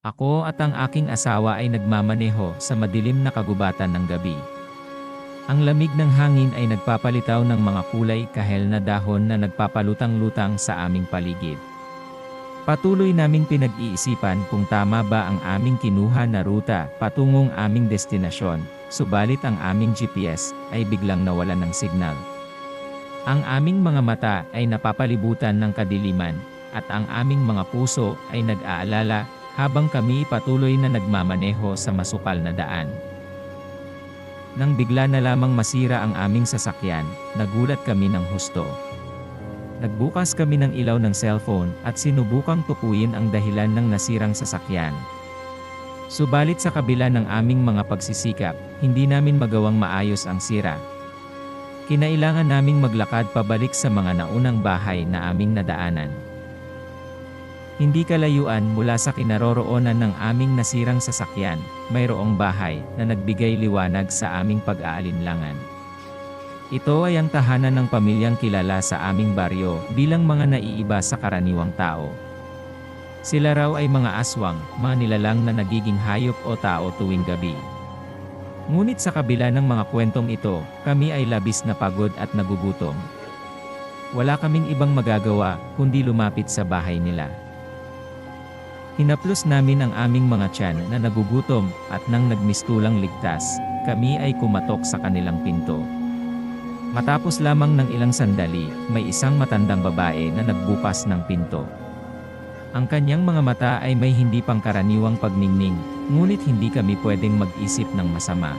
Ako at ang aking asawa ay nagmamaneho sa madilim na kagubatan ng gabi. Ang lamig ng hangin ay nagpapalitaw ng mga kulay kahel na dahon na nagpapalutang-lutang sa aming paligid. Patuloy naming pinag-iisipan kung tama ba ang aming kinuha na ruta patungong aming destinasyon, subalit ang aming GPS ay biglang nawalan ng signal. Ang aming mga mata ay napapalibutan ng kadiliman, at ang aming mga puso ay nag-aalala habang kami patuloy na nagmamaneho sa masukal na daan. Nang bigla na lamang masira ang aming sasakyan, nagulat kami ng husto. Nagbukas kami ng ilaw ng cellphone at sinubukang tukuyin ang dahilan ng nasirang sasakyan. Subalit sa kabila ng aming mga pagsisikap, hindi namin magawang maayos ang sira. Kinailangan naming maglakad pabalik sa mga naunang bahay na aming nadaanan. Hindi kalayuan mula sa kinaroroonan ng aming nasirang sasakyan, mayroong bahay na nagbigay liwanag sa aming pag-aalinlangan. Ito ay ang tahanan ng pamilyang kilala sa aming baryo bilang mga naiiba sa karaniwang tao. Sila raw ay mga aswang, mga nilalang na nagiging hayop o tao tuwing gabi. Ngunit sa kabila ng mga kwentong ito, kami ay labis na pagod at nagugutom. Wala kaming ibang magagawa kundi lumapit sa bahay nila. Hinaplos namin ang aming mga tiyan na nagugutom at nang nagmistulang ligtas, kami ay kumatok sa kanilang pinto. Matapos lamang ng ilang sandali, may isang matandang babae na nagbukas ng pinto. Ang kanyang mga mata ay may hindi pangkaraniwang pagningning, ngunit hindi kami pwedeng mag-isip ng masama.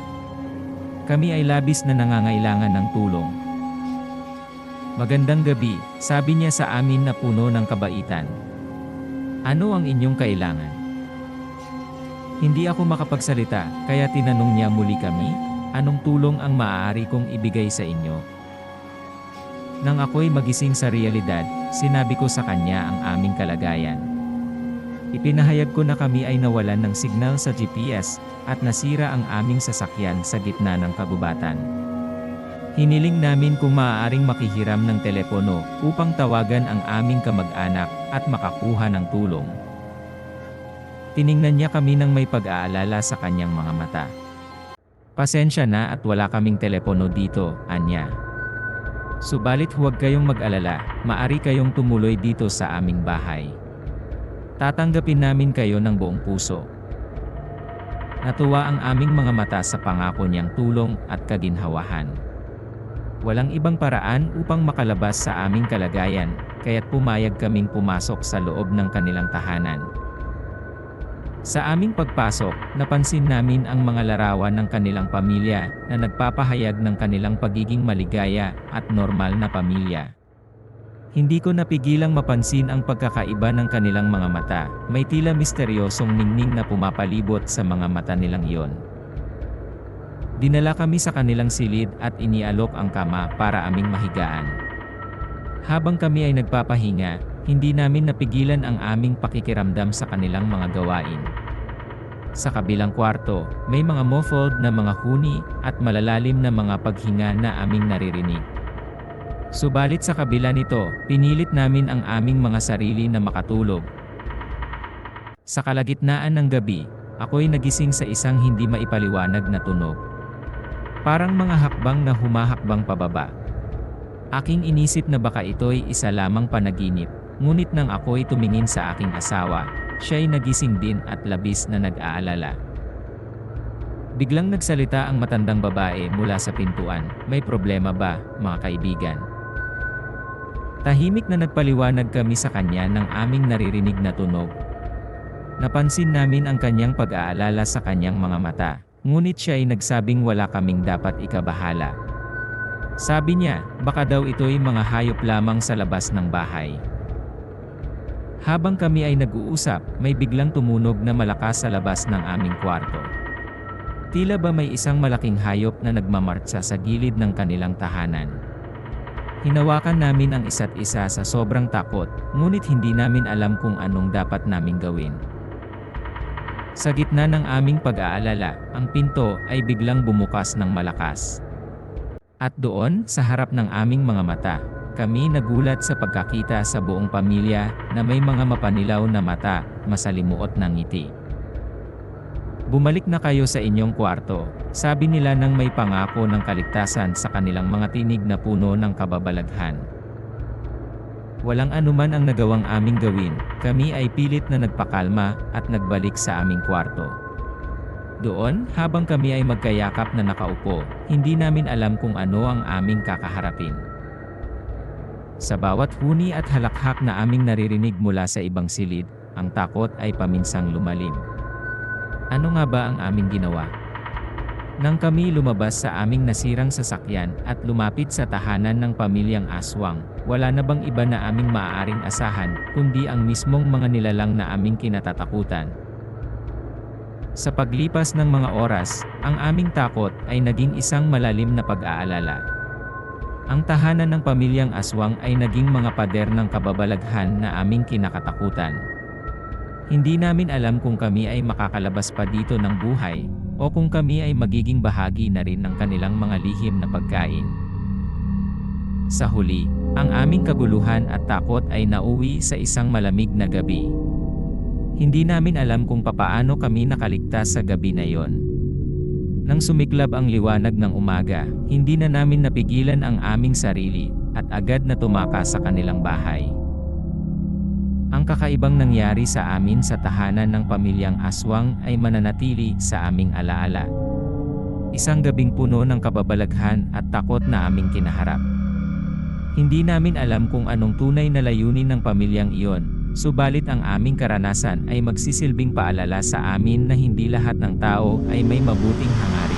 Kami ay labis na nangangailangan ng tulong. "Magandang gabi," sabi niya sa amin na puno ng kabaitan. "Ano ang inyong kailangan?" Hindi ako makapagsalita, kaya tinanong niya muli kami, "Anong tulong ang maaari kong ibigay sa inyo?" Nang ako'y magising sa realidad, sinabi ko sa kanya ang aming kalagayan. Ipinahayag ko na kami ay nawalan ng signal sa GPS, at nasira ang aming sasakyan sa gitna ng kagubatan. Hiniling namin kung maaaring makihiram ng telepono upang tawagan ang aming kamag-anak at makakuha ng tulong. Tiningnan niya kami ng may pag-aalala sa kanyang mga mata. "Pasensya na at wala kaming telepono dito," anya. "Subalit huwag kayong mag-alala, maaari kayong tumuloy dito sa aming bahay. Tatanggapin namin kayo ng buong puso." Natuwa ang aming mga mata sa pangako niyang tulong at kaginhawahan. Walang ibang paraan upang makalabas sa aming kalagayan, kaya't pumayag kaming pumasok sa loob ng kanilang tahanan. Sa aming pagpasok, napansin namin ang mga larawan ng kanilang pamilya na nagpapahayag ng kanilang pagiging maligaya at normal na pamilya. Hindi ko napigilang mapansin ang pagkakaiba ng kanilang mga mata, may tila misteryosong ningning na pumapalibot sa mga mata nilang iyon. Dinala kami sa kanilang silid at inialok ang kama para aming mahigaan. Habang kami ay nagpapahinga, hindi namin napigilan ang aming pakikiramdam sa kanilang mga gawain. Sa kabilang kwarto, may mga muffled na mga huni at malalalim na mga paghinga na aming naririnig. Subalit sa kabila nito, pinilit namin ang aming mga sarili na makatulog. Sa kalagitnaan ng gabi, ako'y nagising sa isang hindi maipaliwanag na tunog. Parang mga hakbang na humahakbang pababa. Aking inisip na baka ito'y isa lamang panaginip, ngunit nang ako'y tumingin sa aking asawa, siya'y nagising din at labis na nag-aalala. Biglang nagsalita ang matandang babae mula sa pintuan, "May problema ba, mga kaibigan?" Tahimik na nagpaliwanag kami sa kanya ng aming naririnig na tunog. Napansin namin ang kanyang pag-aalala sa kanyang mga mata, ngunit siya ay nagsabing wala kaming dapat ikabahala. Sabi niya, baka daw ito'y mga hayop lamang sa labas ng bahay. Habang kami ay nag-uusap, may biglang tumunog na malakas sa labas ng aming kwarto. Tila ba may isang malaking hayop na nagmamartsa sa gilid ng kanilang tahanan. Hinawakan namin ang isa't isa sa sobrang takot, ngunit hindi namin alam kung anong dapat naming gawin. Sa gitna ng aming pag-aalala, ang pinto ay biglang bumukas ng malakas. At doon, sa harap ng aming mga mata, kami nagulat sa pagkakita sa buong pamilya na may mga mapanilaw na mata, masalimuot na ngiti. Bumalik na kayo sa inyong kwarto, sabi nila nang may pangako ng kaligtasan sa kanilang mga tinig na puno ng kababalaghan. Walang anuman ang nagawang aming gawin, kami ay pilit na nagpakalma at nagbalik sa aming kwarto. Doon, habang kami ay magkayakap na nakaupo, hindi namin alam kung ano ang aming kakaharapin. Sa bawat huni at halakhak na aming naririnig mula sa ibang silid, ang takot ay paminsang lumalim. Ano nga ba ang aming ginawa? Nang kami lumabas sa aming nasirang sasakyan at lumapit sa tahanan ng pamilyang aswang, wala na bang iba na aming maaaring asahan, kundi ang mismong mga nilalang na aming kinatatakutan. Sa paglipas ng mga oras, ang aming takot ay naging isang malalim na pag-aalala. Ang tahanan ng pamilyang aswang ay naging mga pader ng kababalaghan na aming kinakatakutan. Hindi namin alam kung kami ay makakalabas pa dito ng buhay, o kung kami ay magiging bahagi na rin ng kanilang mga lihim na pagkain. Sa huli, ang aming kaguluhan at takot ay nauwi sa isang malamig na gabi. Hindi namin alam kung papaano kami nakaligtas sa gabi na yon. Nang sumiklab ang liwanag ng umaga, hindi na namin napigilan ang aming sarili, at agad na tumakas sa kanilang bahay. Ang kakaibang nangyari sa amin sa tahanan ng pamilyang aswang ay mananatili sa aming alaala. Isang gabing puno ng kababalaghan at takot na aming kinaharap. Hindi namin alam kung anong tunay na layunin ng pamilyang iyon, subalit ang aming karanasan ay magsisilbing paalala sa amin na hindi lahat ng tao ay may mabuting hangarin.